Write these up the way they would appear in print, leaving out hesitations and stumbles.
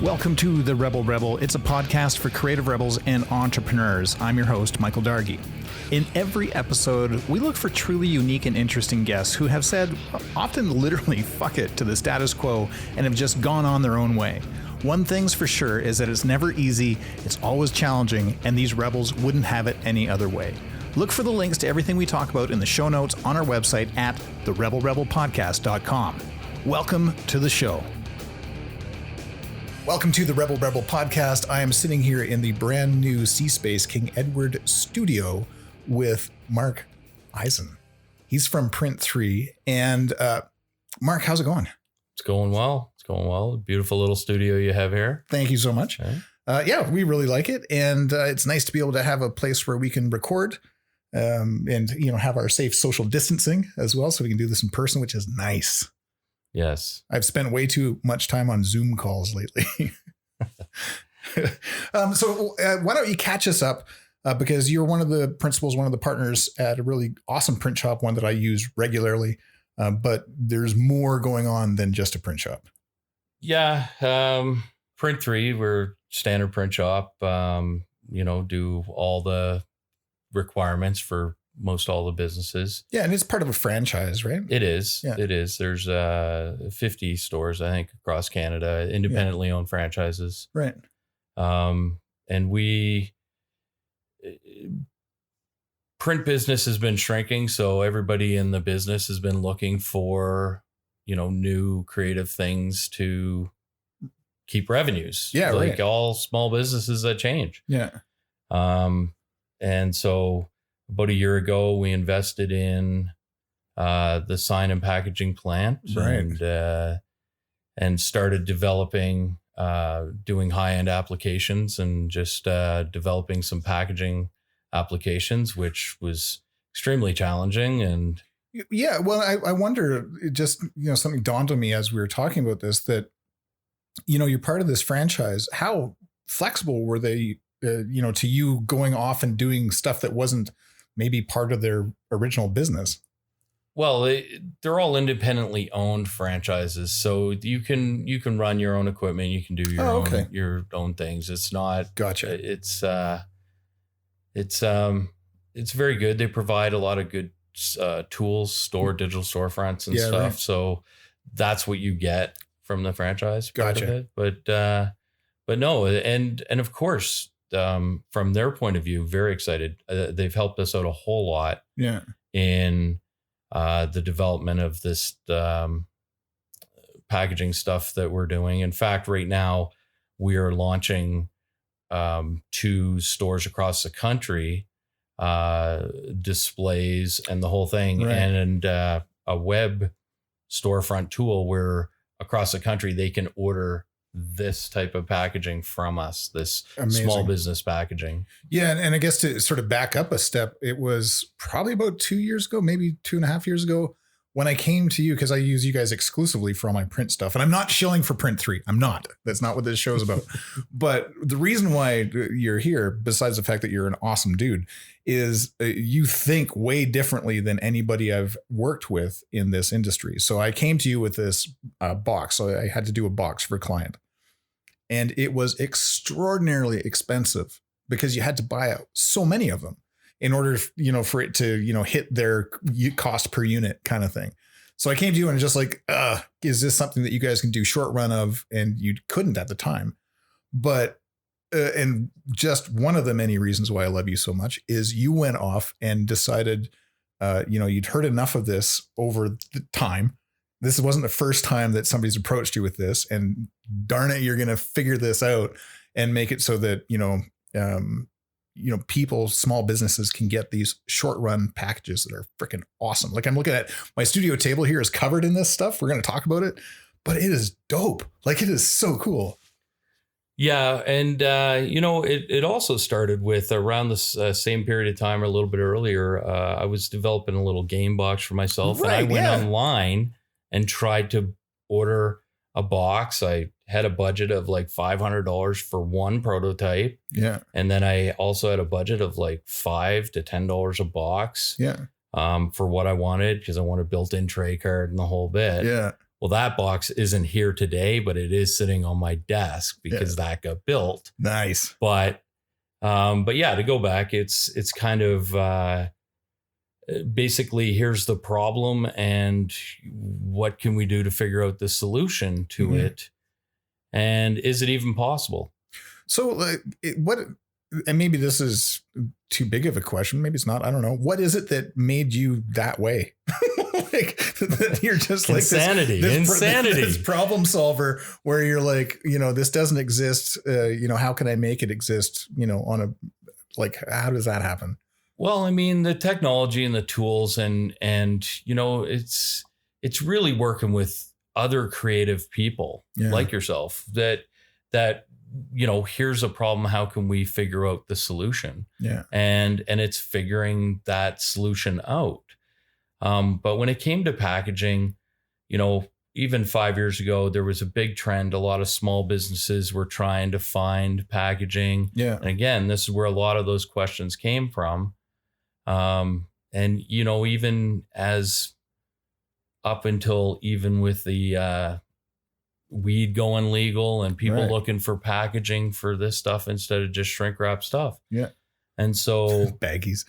Welcome to The Rebel Rebel. It's a podcast for creative rebels and entrepreneurs. I'm your host, Michael Dargy. In every episode, we look for truly unique and interesting guests who have said, often literally, fuck it to the status quo and have just gone on their own way. One thing's for sure is that it's never easy, it's always challenging, and these rebels wouldn't have it any other way. Look for the links to everything we talk about in the show notes on our website at therebelrebelpodcast.com. Welcome to the show. Welcome to the Rebel Rebel podcast. I am sitting here in the brand new C-Space King Edward studio with Mark Eisan. He's from Print 3. And Mark, how's it going? It's going well. It's going well. Beautiful little studio you have here. Thank you so much. Okay. Yeah, we really like it. And it's nice to be able to have a place where we can record and, have our safe social distancing as well. So we can do this in person, which is nice. Yes. I've spent way too much time on Zoom calls lately. So why don't you catch us up? Because you're one of the principals, one of the partners at a really awesome print shop, one that I use regularly. But there's more going on than just a print shop. Yeah. Print 3, we're standard print shop, do all the requirements for most all the businesses. Yeah. And it's part of a franchise, right? It is. Yeah. It is. There's 50 stores, I think, across Canada, independently owned franchises. Right. And print business has been shrinking. So everybody in the business has been looking for, new creative things to keep revenues. Yeah. Like right. all small businesses that change. Yeah. And so about a year ago, we invested in the sign and packaging plant, right. and started developing, doing high-end applications and just developing some packaging applications, which was extremely challenging. And yeah, well, I wonder, it just, something dawned on me as we were talking about this, that, you're part of this franchise. How flexible were they, to you going off and doing stuff that wasn't maybe part of their original business? Well, they're all independently owned franchises, so you can run your own equipment, you can do your own things. It's not gotcha. It's very good. They provide a lot of good tools, digital storefronts and stuff. Right. So that's what you get from the franchise. Gotcha. But no, and of course, from their point of view, very excited. They've helped us out a whole lot. Yeah. In the development of this packaging stuff that we're doing. In fact, right now we are launching 2 stores across the country, displays and the whole thing, right. and a web storefront tool where across the country they can order this type of packaging from us, this Amazing. Small business packaging. Yeah. And I guess to sort of back up a step, it was probably about 2 years ago, maybe 2.5 years ago, when I came to you, because I use you guys exclusively for all my print stuff. And I'm not shilling for Print 3. I'm not. That's not what this show is about. But the reason why you're here, besides the fact that you're an awesome dude, is you think way differently than anybody I've worked with in this industry. So I came to you with this box. So I had to do a box for a client. And it was extraordinarily expensive because you had to buy out so many of them in order, for it to, hit their cost per unit kind of thing. So I came to you and just like, is this something that you guys can do short run of? And you couldn't at the time. But and just one of the many reasons why I love you so much is you went off and decided, you'd heard enough of this over the time. This wasn't the first time that somebody's approached you with this, and darn it, you're going to figure this out and make it so that, people, small businesses can get these short run packages that are freaking awesome. Like I'm looking at my studio table here is covered in this stuff. We're going to talk about it, but it is dope. Like it is so cool. Yeah. And, it also started with around the same period of time or a little bit earlier. I was developing a little game box for myself, right, and I went online and tried to order a box. I had a budget of like $500 for one prototype. Yeah. And then I also had a budget of like $5 to $10 a box. Yeah. For what I wanted, because I wanted built-in tray card and the whole bit. Yeah. well, that box isn't here today, but it is sitting on my desk because that got built. Nice. But yeah, to go back, it's kind of basically, here's the problem and what can we do to figure out the solution to it? And is it even possible? So and maybe this is too big of a question. Maybe it's not. I don't know. What is it that made you that way? Like that you're just like insanity, this problem solver where you're like, this doesn't exist. How can I make it exist? How does that happen? Well, I mean, the technology and the tools and it's really working with other creative people like yourself that here's a problem. How can we figure out the solution? Yeah. And it's figuring that solution out. But when it came to packaging, even 5 years ago, there was a big trend. A lot of small businesses were trying to find packaging. Yeah. And again, this is where a lot of those questions came from. And, even as up until even with the weed going legal and people looking for packaging for this stuff instead of just shrink wrap stuff. Yeah. And so baggies.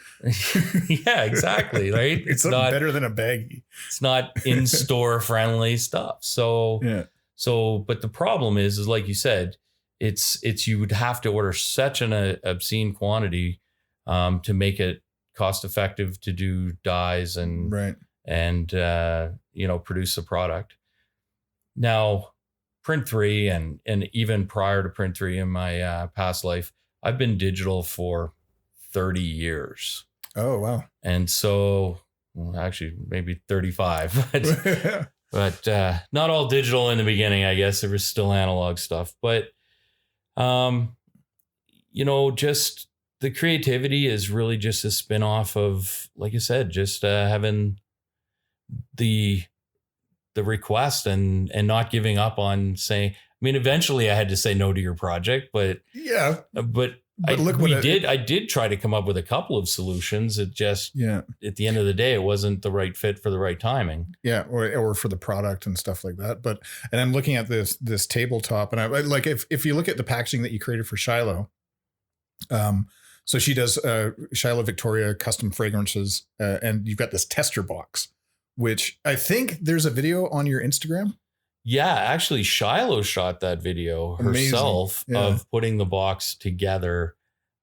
Yeah, exactly. Right. It's not better than a baggie. It's not in-store friendly stuff. So, but the problem is like you said, it's, you would have to order such an obscene quantity, to make it cost effective to do dyes and produce a product. Now, Print 3 and even prior to Print 3 in my past life, I've been digital for 30 years. Oh, wow. And so, well, actually maybe 35, but not all digital in the beginning, I guess. There was still analog stuff, but, just the creativity is really just a spin-off of, like I said, just having the request and not giving up on saying, I mean, eventually I had to say no to your project, but I did try to come up with a couple of solutions. It just, at the end of the day, it wasn't the right fit for the right timing. Yeah. Or for the product and stuff like that. And I'm looking at this tabletop, and I like, if you look at the packaging that you created for Shiloh, so she does Shiloh Victoria custom fragrances, and you've got this tester box, which I think there's a video on your Instagram. Yeah, actually, Shiloh shot that video herself of putting the box together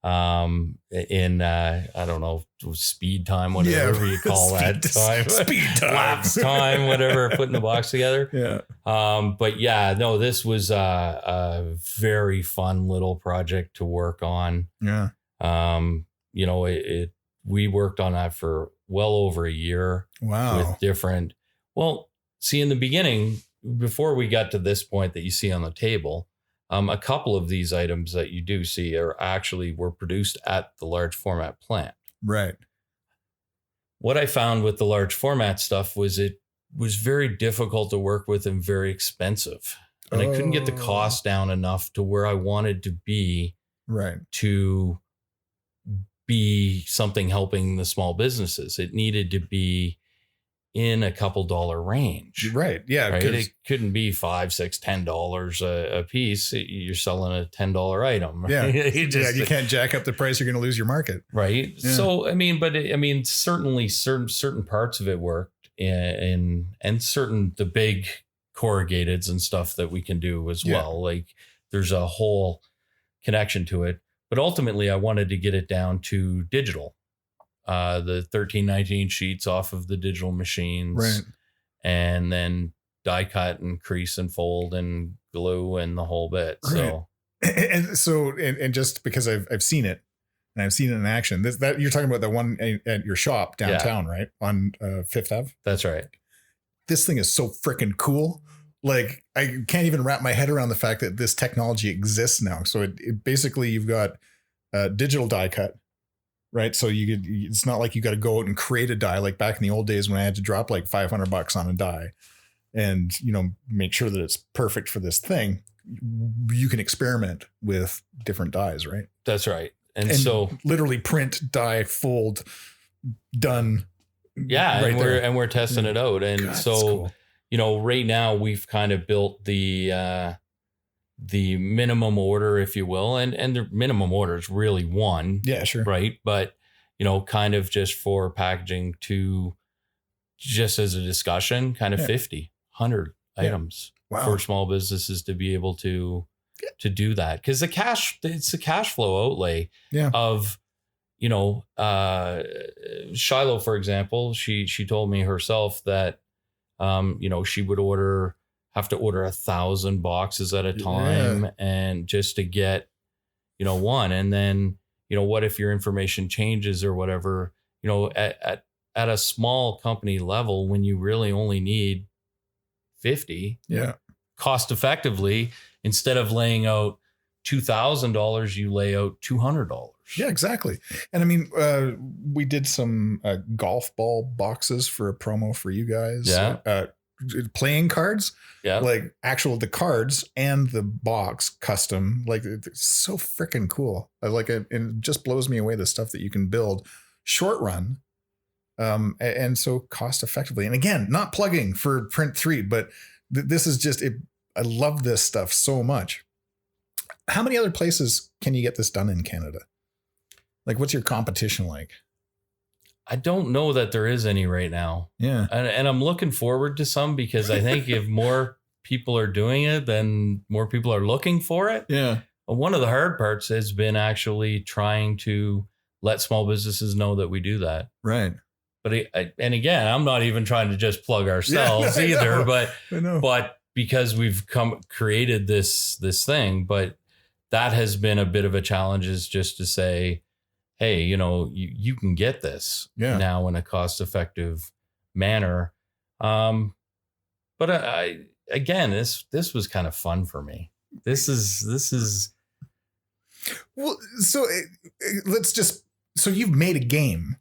in, I don't know, speed time, whatever you call that time. Speed time. Lapse time, whatever, putting the box together. Yeah. But yeah, no, this was a very fun little project to work on. Yeah. We worked on that for well over a year. Wow. With different, in the beginning, before we got to this point that you see on the table, a couple of these items that you do see were produced at the large format plant. Right. What I found with the large format stuff was it was very difficult to work with and very expensive. And I couldn't get the cost down enough to where I wanted to be to be something helping the small businesses. It needed to be in a couple dollar range. Right. Yeah. Right? It couldn't be $5, $6, $10 a piece. You're selling a $10 item. Right? Yeah. You can't jack up the price. You're going to lose your market. Right. Yeah. So, certainly certain parts of it worked and the big corrugateds and stuff that we can do as well. Like there's a whole connection to it, but ultimately I wanted to get it down to digital. The 1319 sheets off of the digital machines, and then die cut and crease and fold and glue and the whole bit. So, and just because I've seen it and I've seen it in action, that you're talking about the one at your shop downtown, right? On Fifth Ave. That's right. This thing is so freaking cool. Like I can't even wrap my head around the fact that this technology exists now. So it basically you've got digital die cut. Right. So it's not like you got to go out and create a die like back in the old days when I had to drop like $500 on a die and, make sure that it's perfect for this thing. You can experiment with different dies, right? That's right. And so literally print, die, fold, done. Yeah. Right, and we're testing it out. And that's cool. right now we've kind of built the minimum order, if you will, and the minimum order is really one. Yeah, sure. Right. But, kind of just for packaging to just as a discussion, kind of 50, 100 items for small businesses to be able to do that. Cause it's the cash flow outlay of, Shiloh, for example, she told me herself that, she would have to order 1,000 boxes at a time and just to get, one. And then, what if your information changes or whatever, at a small company level, when you really only need 50 cost effectively, instead of laying out $2,000, you lay out $200. Yeah, exactly. And I mean, we did some golf ball boxes for a promo for you guys. Yeah. Playing cards, like the cards and the box custom, like it's so freaking cool. I like it. And it just blows me away the stuff that you can build short run. And so cost effectively. And again, not plugging for Print 3, but this is just it. I love this stuff so much. How many other places can you get this done in Canada? Like, what's your competition like? I don't know that there is any right now. Yeah. And I'm looking forward to some, because I think if more people are doing it, then more people are looking for it. Yeah. One of the hard parts has been actually trying to let small businesses know that we do that. Right. But and again, I'm not even trying to just plug ourselves either, but because we've created this thing, but that has been a bit of a challenge, is just to say, hey, you can get this now in a cost-effective manner. But again, this was kind of fun for me. This is. Well, so so you've made a game,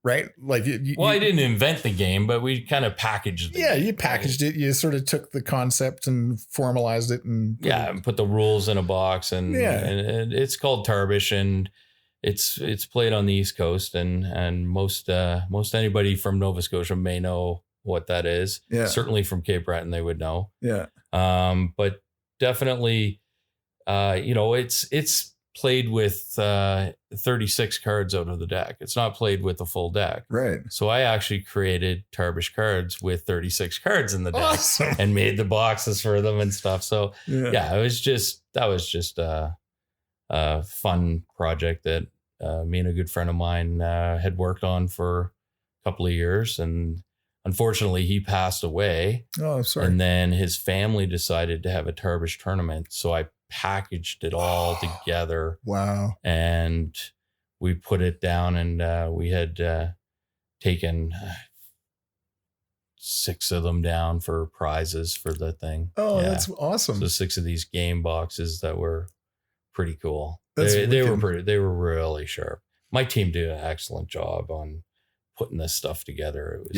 right? Like, I didn't invent the game, but we kind of packaged it. Yeah, you packaged it. You sort of took the concept and formalized it, and put the rules in a box, and it's called Tarbish, and it's played on the East Coast, and most anybody from Nova Scotia may know what that is. Yeah. Certainly from Cape Breton, they would know. Yeah. But definitely, it's played with 36 cards out of the deck. It's not played with the full deck. Right. So I actually created Tarbish cards with 36 cards in the deck. Awesome. And made the boxes for them and stuff. So that was just a fun project that me and a good friend of mine had worked on for a couple of years. And unfortunately, he passed away. Oh, sorry. And then his family decided to have a Tarbish tournament. So I packaged it all together. Wow. And we put it down, and we had taken 6 of them down for prizes for the thing. Oh, that's awesome. So 6 of these game boxes that were pretty cool. They were really sharp. My team did an excellent job on putting this stuff together. It was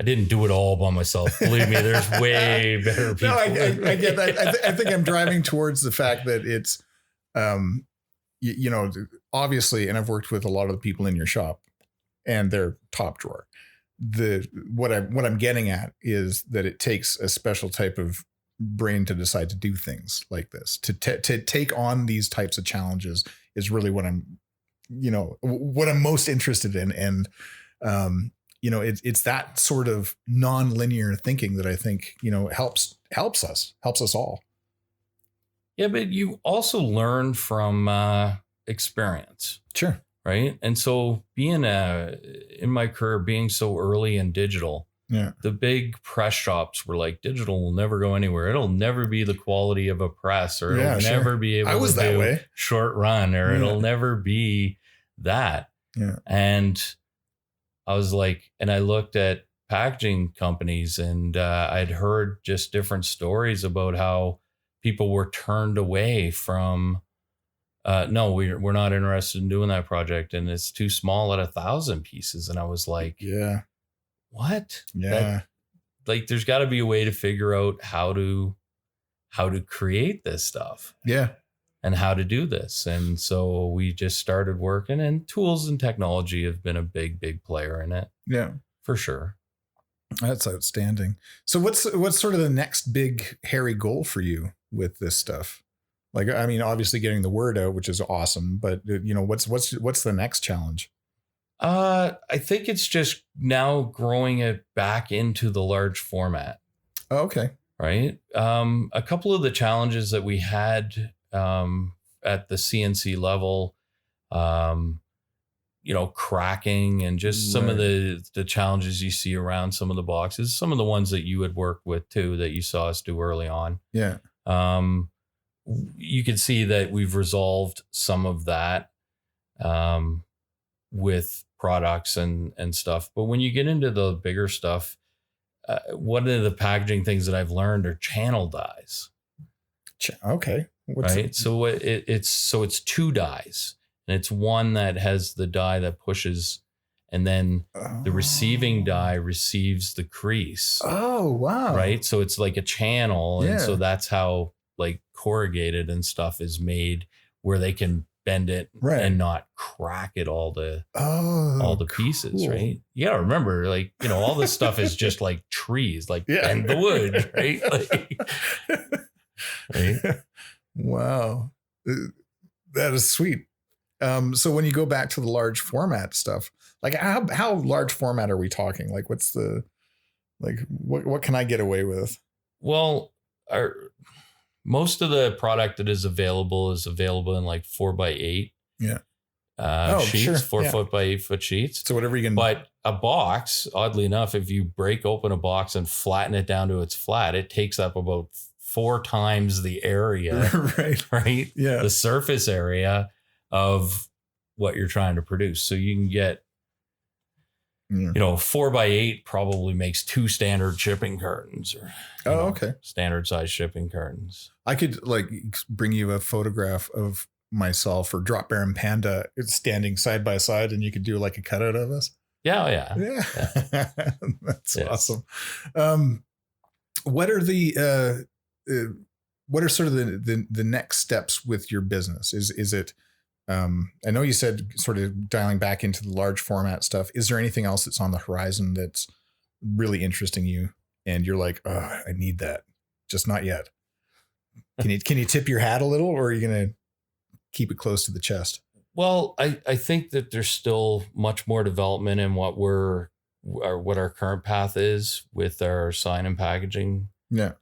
I didn't do it all by myself. Believe me, there's way better people. No, I get that. I think I'm driving towards the fact that it's, obviously, and I've worked with a lot of the people in your shop, and they're top drawer. What I'm getting at is that it takes a special type of brain to decide to do things like this. To take on these types of challenges is really what I'm most interested in, and it's that sort of non-linear thinking that I think, helps us all. Yeah, but you also learn from experience. Sure. Right. And so being in my career, being so early in digital, the big press shops were like, digital will never go anywhere. It'll never be the quality of a press, or it'll never be able to do short run, or it'll never be that. Yeah. And I was like, and I looked at packaging companies, and I'd heard just different stories about how people were turned away from, no, we're not interested in doing that project, and it's too small at 1,000 pieces. And I was like, what? Yeah. There's got to be a way to figure out how to create this stuff. Yeah. And how to do this. And so we just started working, and tools and technology have been a big player in it. Yeah, for sure. That's outstanding. So what's sort of the next big hairy goal for you with this stuff? Like, I mean, obviously getting the word out, which is awesome, but what's the next challenge? I think it's just now growing it back into the large format. Oh, okay. Right. A couple of the challenges that we had at the CNC level, cracking and just some of the challenges you see around some of the boxes, some of the ones that you had worked with too, that you saw us do early on. Yeah. You can see that we've resolved some of that with products and stuff. But when you get into the bigger stuff, one of the packaging things that I've learned are channel dies. Okay. Right. So it's two dies, and it's one that has the die that pushes, and then the receiving die receives the crease. Oh, wow. Right. So it's like a channel. Yeah. And so that's how like corrugated and stuff is made, where they can bend it and not crack it all the pieces. Cool. Right. You gotta remember, like, all this stuff is just like trees, like bend the wood. Right. Like, right. Wow. That is sweet. So when you go back to the large format stuff, like how large format are we talking? Like what can I get away with? Well, most of the product that is available in like 4x8. Yeah. Sheets, sure. 4 foot by 8 foot sheets. So whatever you can. But a box, oddly enough, if you break open a box and flatten it down to its flat, it takes up about 4 times the area. Right. Yeah. The surface area of what you're trying to produce. So you can get, 4x8 probably makes 2 standard shipping cartons, or okay, standard size shipping cartons. I could like bring you a photograph of myself or Drop Bear and Panda standing side by side, and you could do like a cutout of us. Yeah. That's awesome. What are sort of the next steps with your business? Is it, I know you said sort of dialing back into the large format stuff. Is there anything else that's on the horizon that's really interesting you, and you're like, oh, I need that, just not yet? Can you tip your hat a little, or are you going to keep it close to the chest? Well, I think that there's still much more development in what our current path is with our sign and packaging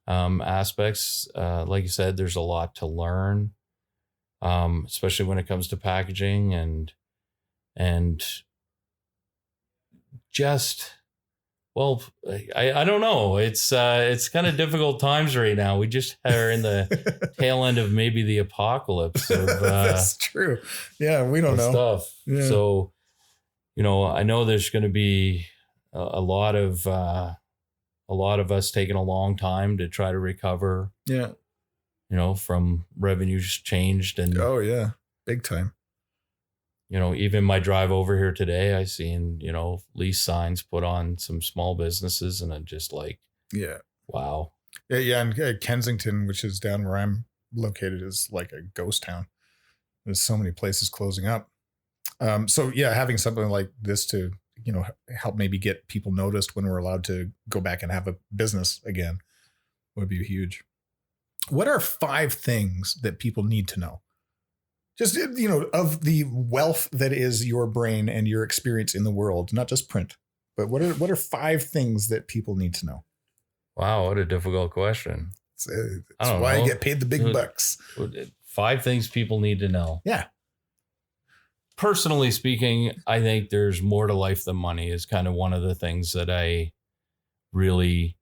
aspects. Like you said, there's a lot to learn, especially when it comes to packaging and just, well, I don't know. It's kind of difficult times right now. We just are in the tail end of maybe the apocalypse of that's true. Yeah, we don't know stuff. Yeah. So, I know there's going to be a lot of us taking a long time to try to recover. Yeah. From revenues changed and oh yeah, big time. Even my drive over here today, I seen, lease signs put on some small businesses, and I'm just like, yeah, wow. Yeah. And Kensington, which is down where I'm located, is like a ghost town. There's so many places closing up. So yeah, having something like this to, help maybe get people noticed when we're allowed to go back and have a business again would be huge. What are 5 things that people need to know? Just, of the wealth that is your brain and your experience in the world, not just print, but what are 5 things that people need to know? Wow, what a difficult question. That's why I get paid the big bucks. 5 things people need to know. Yeah. Personally speaking, I think there's more to life than money is kind of one of the things that I really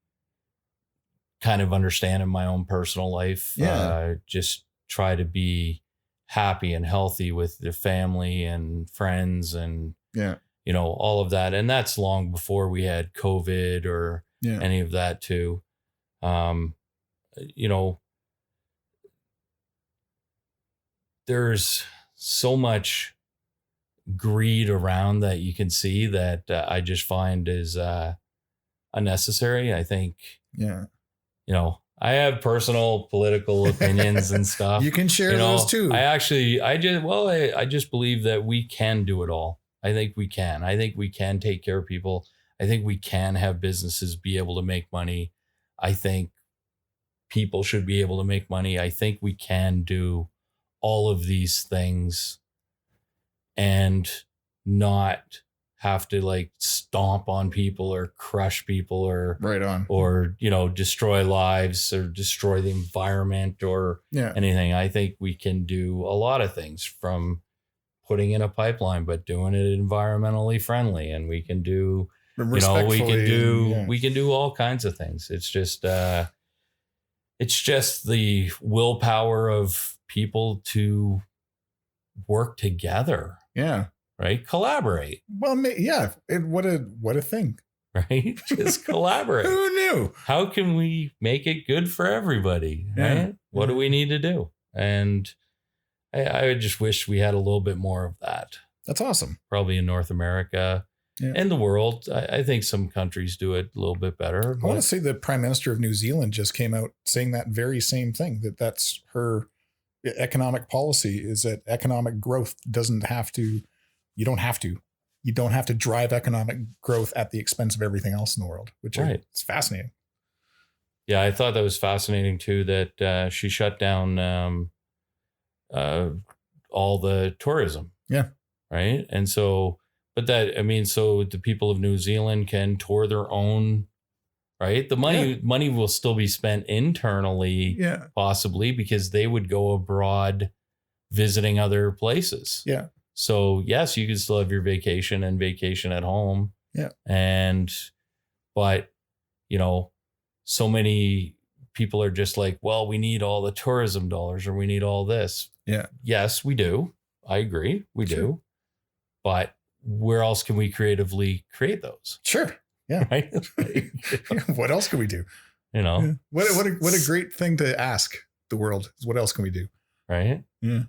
kind of understand in my own personal life. Yeah. Just try to be happy and healthy with their family and friends and, all of that. And that's long before we had COVID or any of that too. There's so much greed around that you can see that I just find is unnecessary. I think, I have personal political opinions and stuff. You can share those too. I just believe that we can do it all. I think we can take care of people. I think we can have businesses be able to make money. I think people should be able to make money. I think we can do all of these things and not have to like stomp on people or crush people or right on, or, you know, destroy lives or destroy the environment or anything. I think we can do a lot of things, from putting in a pipeline, but doing it environmentally friendly. And we can do, you know, we can do all kinds of things. It's just the willpower of people to work together. Yeah. Right. Collaborate. Well, yeah. What a thing. Right. Just collaborate. Who knew? How can we make it good for everybody? Right. What do we need to do? And I just wish we had a little bit more of that. That's awesome. Probably in North America and the world. I think some countries do it a little bit better. I want to say the Prime Minister of New Zealand just came out saying that very same thing, that's her economic policy, is that economic growth doesn't have to, you don't have to drive economic growth at the expense of everything else in the world, which is fascinating. Yeah, I thought that was fascinating too, that she shut down all the tourism. Yeah. Right. And so, but that, I mean, so the people of New Zealand can tour their own, right? The money will still be spent internally, possibly, because they would go abroad visiting other places. Yeah. So yes, you can still have your vacation and vacation at home. Yeah. But you know, so many people are just like, well, we need all the tourism dollars, or we need all this. Yeah. Yes, we do. I agree. We do. But where else can we creatively create those? Sure. Yeah. Right. What else can we do? You know, what a great thing to ask the world. What else can we do? Right. Yeah.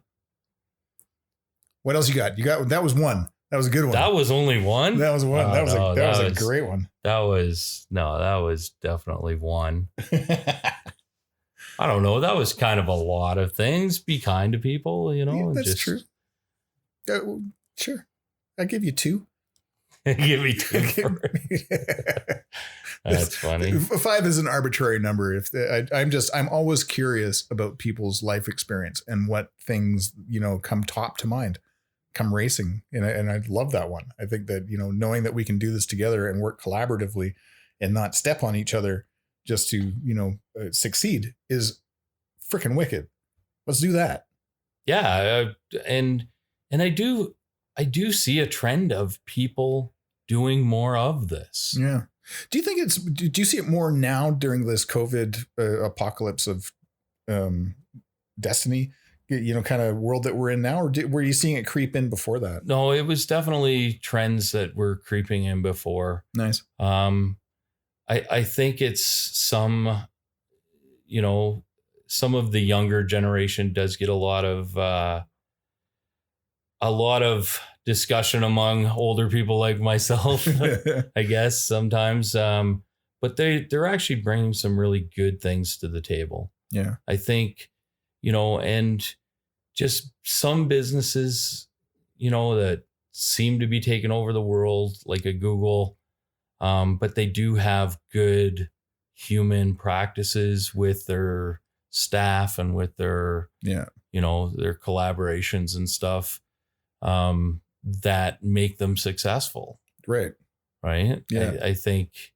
What else you got? That was one. That was a good one. That was only one. That was one. That was a great one. That was definitely one. I don't know. That was kind of a lot of things. Be kind to people, you know. Yeah, that's true. Sure. I give you two. Give me two. That's funny. 5 is an arbitrary number. I'm always curious about people's life experience and what things, you know, come top to mind, come racing. And I love that one. I think that, you know, knowing that we can do this together and work collaboratively and not step on each other just to, you know, succeed is freaking wicked. Let's do that. Yeah. And I do see a trend of people doing more of this. Yeah. Do you think do you see it more now during this COVID apocalypse of destiny, you know, kind of world that we're in now, or were you seeing it creep in before that? No, it was definitely trends that were creeping in before. Nice. I think it's some, you know, some of the younger generation does get a lot of discussion among older people like myself, I guess sometimes. But they're actually bringing some really good things to the table. Yeah. I think, you know, and just some businesses, you know, that seem to be taking over the world, like a Google, but they do have good human practices with their staff and with their, you know, their collaborations and stuff. That make them successful. Right. Yeah. I think,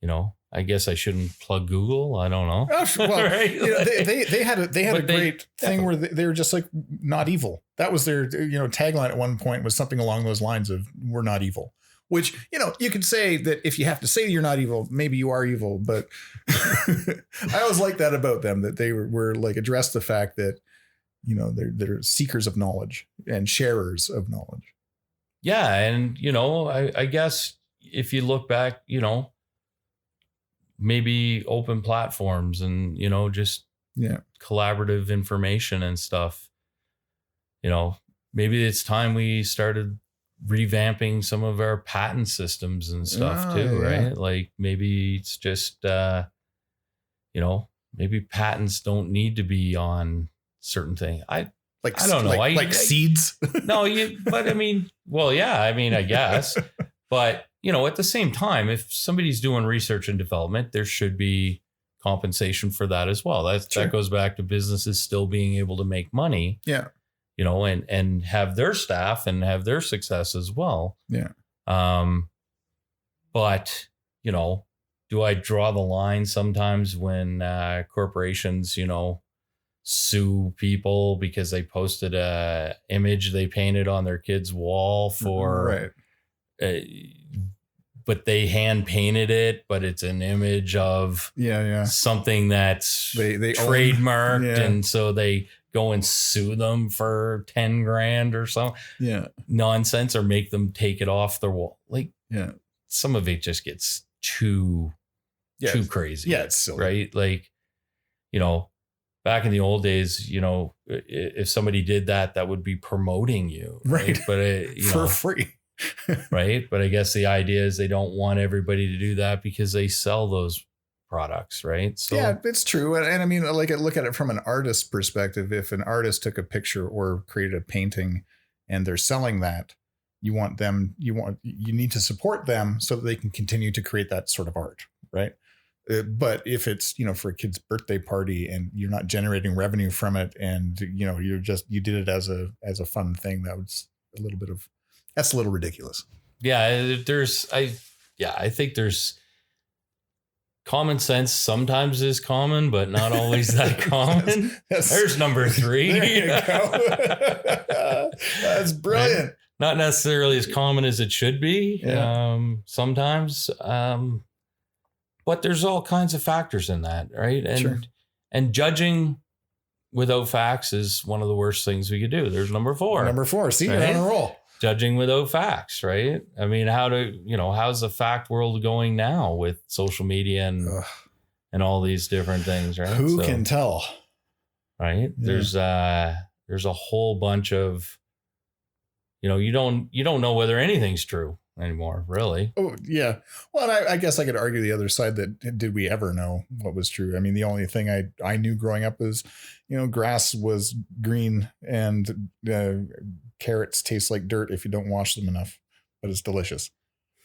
you know, I guess I shouldn't plug Google. I don't know. Well, right? You know, they had a great thing where they were just like, not evil. That was their, you know, tagline at one point was something along those lines of, we're not evil, which, you know, you could say that if you have to say you're not evil, maybe you are evil. But I always liked that about them, that they were like addressed the fact that, you know, they're seekers of knowledge and sharers of knowledge. Yeah. And, you know, I guess if you look back, you know, maybe open platforms and, you know, just collaborative information and stuff, you know, maybe it's time we started revamping some of our patent systems and stuff too. Right. Like maybe it's just, you know, maybe patents don't need to be on certain thing. I don't know. Like seeds. No, but I mean, well, yeah, I mean, I guess, but at the same time, if somebody's doing research and development, there should be compensation for that as well. That goes back to businesses still being able to make money. Yeah. And have their staff and have their success as well. Yeah. But, do I draw the line sometimes when corporations, sue people because they posted a image they painted on their kid's wall for, but they hand painted it, but it's an image of something that's they trademarked. And so they go and sue them for 10 grand or something. Yeah. Nonsense, or make them take it off their wall. Some of it just gets too crazy. Yeah, it's silly. Right? Like, back in the old days, if somebody did that, that would be promoting you. Right. But for free. Right. But I guess the idea is they don't want everybody to do that because they sell those products. Right. So yeah, it's true. And I mean, look at it from an artist's perspective. If an artist took a picture or created a painting and they're selling that, you need to support them so that they can continue to create that sort of art. Right. But if it's, for a kid's birthday party and you're not generating revenue from it and, you did it as a fun thing, that's a little ridiculous. Yeah. I think there's common sense sometimes is common, but not always that common. There's number 3. There you go. That's brilliant. Right? Not necessarily as common as it should be. Yeah. Sometimes, but there's all kinds of factors in that, right? And judging without facts is one of the worst things we could do. There's number 4. Number 4. See, right? You're on a roll. Judging without facts, right? I mean, how's the fact world going now with social media and all these different things, right? Who can tell? Right? Yeah. There's a whole bunch of, you don't know whether anything's true anymore, really. Oh, yeah. Well, and I guess I could argue the other side that did we ever know what was true? I mean, the only thing I knew growing up was, grass was green and carrots taste like dirt if you don't wash them enough, but it's delicious.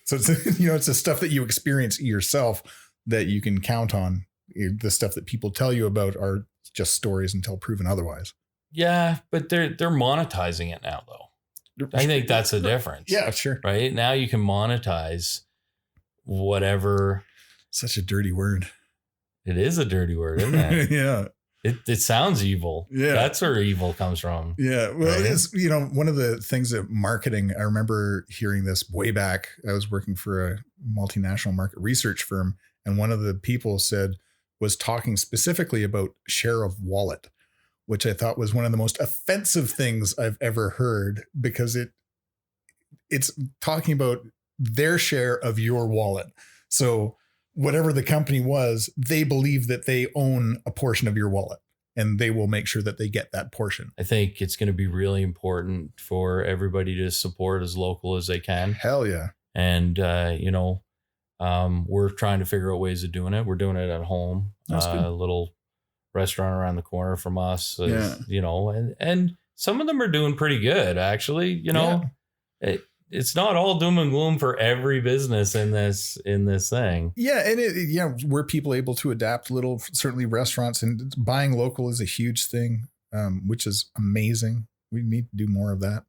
So it's, it's the stuff that you experience yourself that you can count on. The stuff that people tell you about are just stories until proven otherwise. Yeah, but they're monetizing it now, though. I think that's the difference. Yeah, sure. Right now you can monetize whatever. Such a dirty word. It is a dirty word, isn't it? Yeah. It sounds evil. Yeah. That's where evil comes from. Yeah. Well, right? It's, one of the things that marketing, I remember hearing this way back. I was working for a multinational market research firm. And one of the people was talking specifically about share of wallet, which I thought was one of the most offensive things I've ever heard, because it's talking about their share of your wallet. So whatever the company was, they believe that they own a portion of your wallet and they will make sure that they get that portion. I think it's going to be really important for everybody to support as local as they can. Hell yeah. And, we're trying to figure out ways of doing it. We're doing it at home. That's good. A little restaurant around the corner from us, and some of them are doing pretty good, actually. It's not all doom and gloom for every business in this thing. Yeah. And were people able to adapt certainly restaurants, and buying local is a huge thing, which is amazing. We need to do more of that.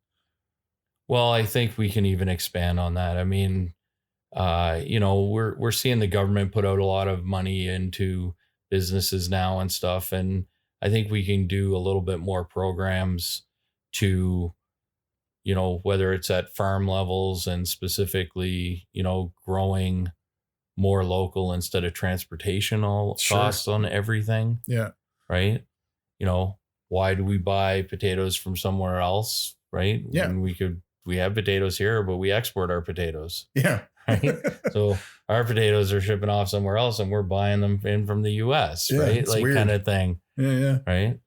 Well, I think we can even expand on that. I mean, we're seeing the government put out a lot of money into businesses now and stuff. And I think we can do a little bit more programs to, whether it's at farm levels and specifically, growing more local instead of transportation costs on everything. Yeah. Right. Why do we buy potatoes from somewhere else? Right. Yeah. And we have potatoes here, but we export our potatoes. Yeah. Right. So our potatoes are shipping off somewhere else and we're buying them in from the US. Yeah, right. Like weird. Kind of thing. Yeah. Right.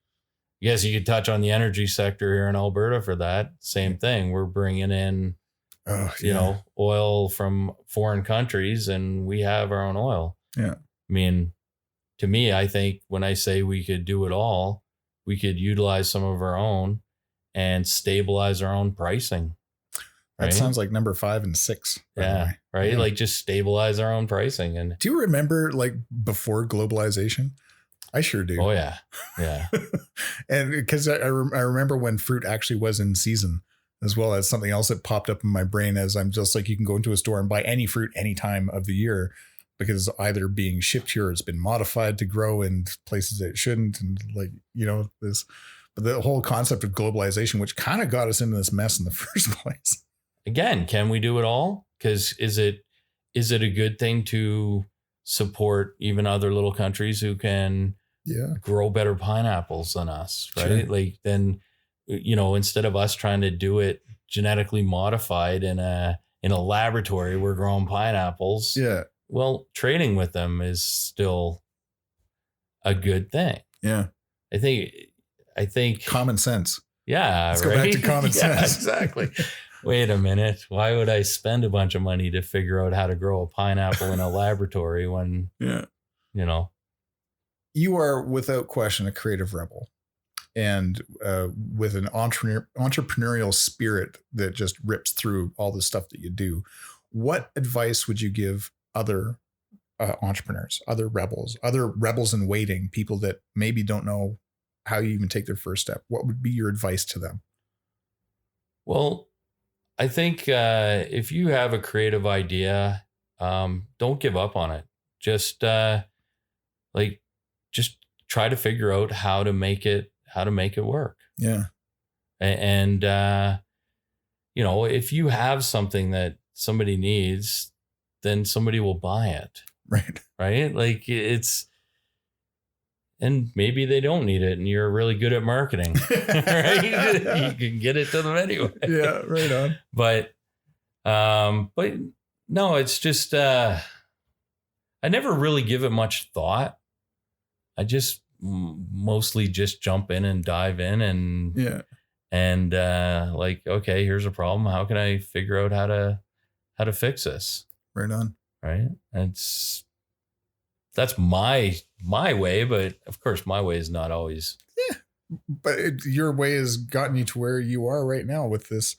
Yes. You could touch on the energy sector here in Alberta for that. Same thing. We're bringing in, oil from foreign countries and we have our own oil. Yeah. I mean, to me, I think when I say we could do it all, we could utilize some of our own and stabilize our own pricing. That sounds like number 5 and 6. Yeah. Right. Yeah. Like just stabilize our own pricing. And do you remember like before globalization? I sure do. Oh yeah. Yeah. And because I remember when fruit actually was in season, as well as something else that popped up in my brain as I'm just like, you can go into a store and buy any fruit any time of the year because it's either being shipped here or it's been modified to grow in places that it shouldn't. And like, you know, but the whole concept of globalization, which kind of got us into this mess in the first place. Again, can we do it all? Because is it a good thing to support even other little countries who can grow better pineapples than us, right? Sure. Like then, you know, instead of us trying to do it genetically modified in a laboratory, we're growing pineapples. Yeah. Well, trading with them is still a good thing. Yeah. I think common sense. Yeah. Let's go back to common sense. Exactly. Wait a minute. Why would I spend a bunch of money to figure out how to grow a pineapple in a laboratory when, you know? You are without question a creative rebel and with an entrepreneurial spirit that just rips through all the stuff that you do. What advice would you give other entrepreneurs, other rebels in waiting, people that maybe don't know how you even take their first step? What would be your advice to them? Well, I think if you have a creative idea, don't give up on it. Just try to figure out how to make it work. Yeah. And you know, if you have something that somebody needs, then somebody will buy it. Right. Like and maybe they don't need it and you're really good at marketing, right? You can get it to them anyway. Yeah, right on. But no, it's just, I never really give it much thought. I just mostly just jump in and dive in and like, okay, here's a problem. How can I figure out how to fix this? Right on. Right. That's my way, but of course my way is not always. Yeah, but your way has gotten you to where you are right now with this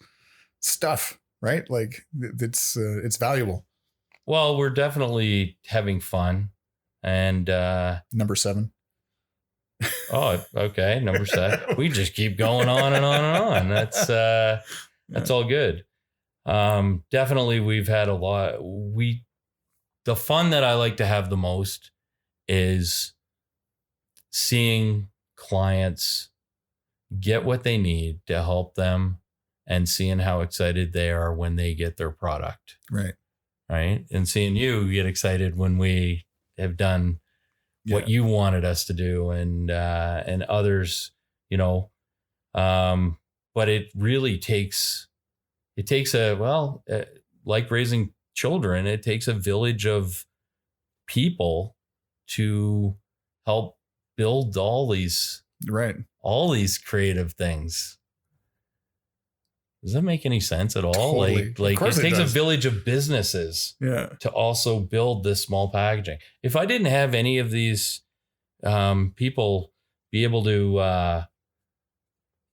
stuff, right? Like it's valuable. Well, we're definitely having fun, and number 7. Oh, okay, number 7. We just keep going on and on and on. That's all good. Definitely, we've had a lot. The fun that I like to have the most is seeing clients get what they need to help them and seeing how excited they are when they get their product. Right. Right. And seeing you get excited when we have done what you wanted us to do and others, you know, but it really takes like raising children, it takes a village of people to help build all these creative things. Does that make any sense at all? Totally. Like it takes a village of businesses to also build this small packaging. If I didn't have any of these people be able to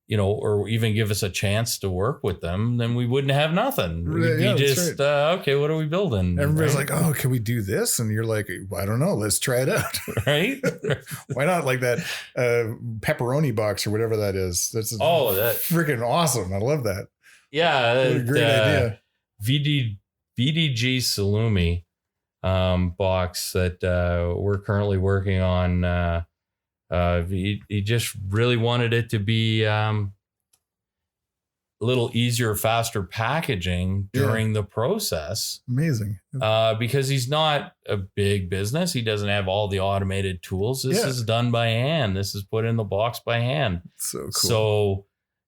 you know, or even give us a chance to work with them, then we wouldn't have nothing. We'd be just, okay, what are we building? Everybody's like, oh, can we do this? And you're like, I don't know. Let's try it out. Right? Why not? Like that pepperoni box or whatever that is. That's freaking awesome. I love that. Yeah. What a great idea. VDG Salumi box that we're currently working on. He just really wanted it to be a little easier, faster packaging during the process. Amazing. Because he's not a big business. He doesn't have all the automated tools. This is done by hand. This is put in the box by hand. So cool. So,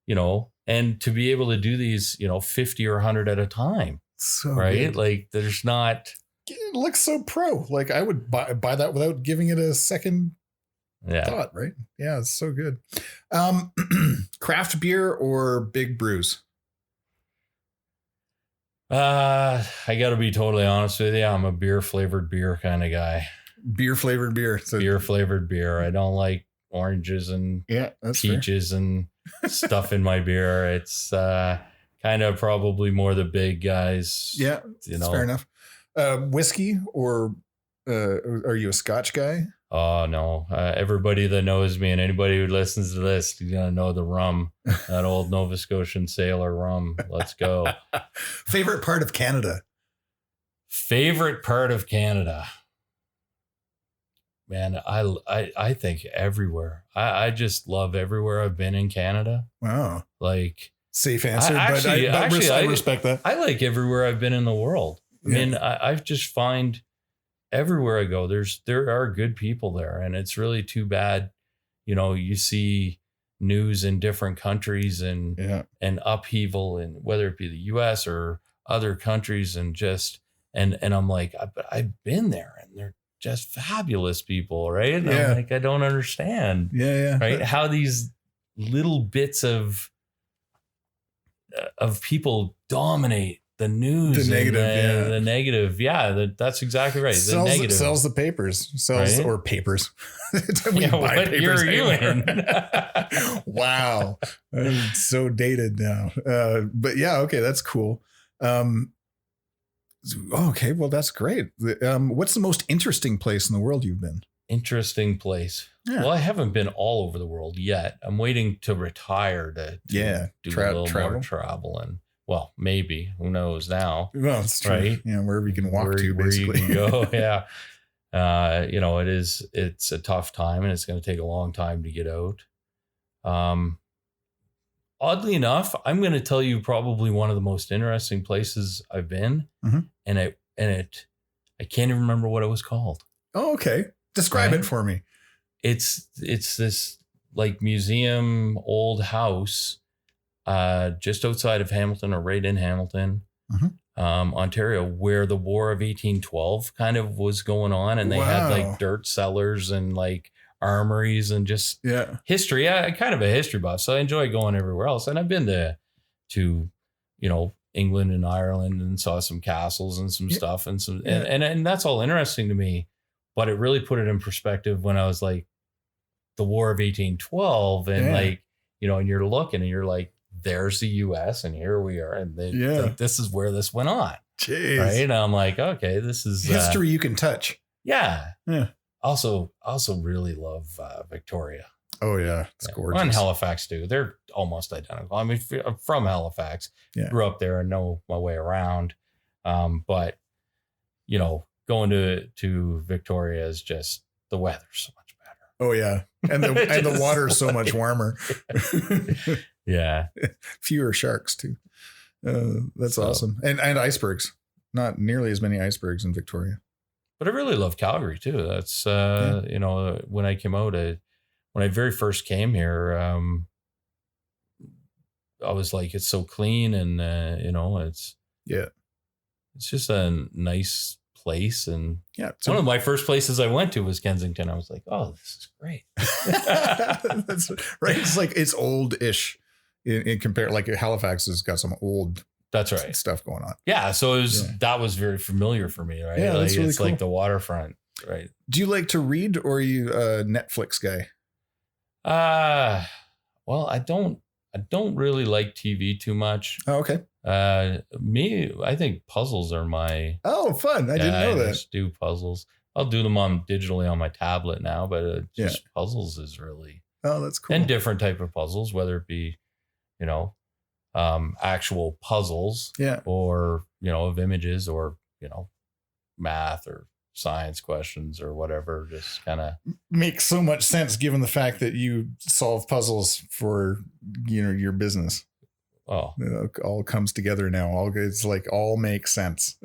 you know, and to be able to do these, you know, 50 or 100 at a time. So right. Good. Like there's not. It looks so pro. Like I would buy that without giving it a second thought, right? Yeah, it's so good. Craft beer or big brews? I got to be totally honest with you. I'm a beer flavored beer kind of guy. Beer flavored beer. So beer flavored beer. I don't like oranges and peaches and stuff in my beer. It's got kind of probably more the big guys. Yeah, that's fair enough. Whiskey or are you a Scotch guy? Oh, no. Everybody that knows me and anybody who listens to this, you're going to know the rum, that old Nova Scotian sailor rum. Let's go. Favorite part of Canada? Favorite part of Canada? Man, I think everywhere. I just love everywhere I've been in Canada. Wow. Like, safe answer, I respect that. I like everywhere I've been in the world. I mean, I just find everywhere I go, there are good people there, and it's really too bad. You know, you see news in different countries and upheaval, and whether it be the U.S. or other countries, and I'm like, I've been there, and they're just fabulous people, right? And I'm like, I don't understand, right? How these little bits of people dominate the news, the negative, the negative. That's exactly right. The negative sells the papers, right? Or papers. What year are you in? Wow, I'm so dated now. But yeah, okay, that's cool. Okay, well, that's great. What's the most interesting place in the world you've been? Interesting place. Yeah. Well, I haven't been all over the world yet. I'm waiting to retire to do a little more travel and. Well, maybe. Who knows now? Well, it's true. Right? Yeah, wherever you can walk to, basically. Where you can go, it's a tough time, and it's going to take a long time to get out. Oddly enough, I'm going to tell you probably one of the most interesting places I've been, and I can't even remember what it was called. Oh, okay. Describe it for me. It's this like museum old house. Just outside of Hamilton, or right in Hamilton, Ontario, where the War of 1812 kind of was going on, and they had like dirt cellars and like armories and just history. I'm kind of a history buff, so I enjoy going everywhere else. And I've been to England and Ireland, and saw some castles and some stuff and some and that's all interesting to me. But it really put it in perspective when I was like, the War of 1812, and like, and you're looking and you're like, there's the U.S. and here we are, and this is where this went on. Jeez. Right? And I'm like, okay, this is history you can touch. Yeah. Also really love Victoria. Oh yeah, it's gorgeous. And Halifax too. They're almost identical. I mean, I'm from Halifax, grew up there and know my way around. But going to Victoria is just, the weather's so much better. Oh yeah, and the water's so much warmer. Yeah. Fewer sharks too. That's awesome. And icebergs. Not nearly as many icebergs in Victoria. But I really love Calgary too. That's when I came out, when I very first came here, I was like, it's so clean, and it's just a nice place. And one of my first places I went to was Kensington. I was like, oh, this is great. That's right. It's like, it's old-ish in compare, like Halifax has got some old stuff going on. Yeah. So that was very familiar for me, right? Yeah, like, really it's cool. Like the waterfront, right? Do you like to read, or are you a Netflix guy? Well, I don't really like TV too much. Oh, okay. I think puzzles are my. Oh, fun! I didn't know that. I just do puzzles. I'll do them digitally on my tablet now, but puzzles is really. Oh, that's cool. And different type of puzzles, whether it be, actual puzzles, or of images, or math or science questions or whatever. Just kind of makes so much sense given the fact that you solve puzzles for your business. Oh, it all comes together now. It's like all makes sense.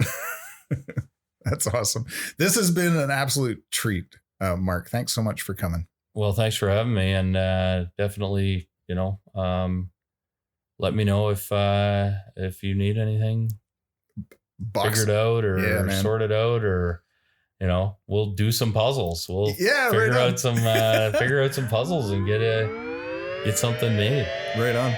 That's awesome. This has been an absolute treat, Mark. Thanks so much for coming. Well, thanks for having me, and definitely, let me know if you need anything figured out or sorted out, or we'll do some puzzles. We'll figure out some puzzles and get something made. Right on.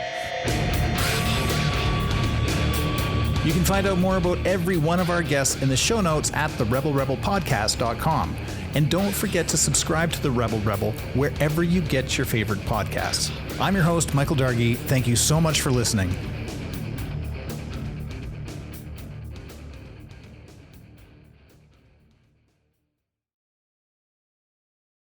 You can find out more about every one of our guests in the show notes at therebelrebelpodcast.com. And don't forget to subscribe to The Rebel Rebel wherever you get your favorite podcasts. I'm your host, Michael Dargy. Thank you so much for listening.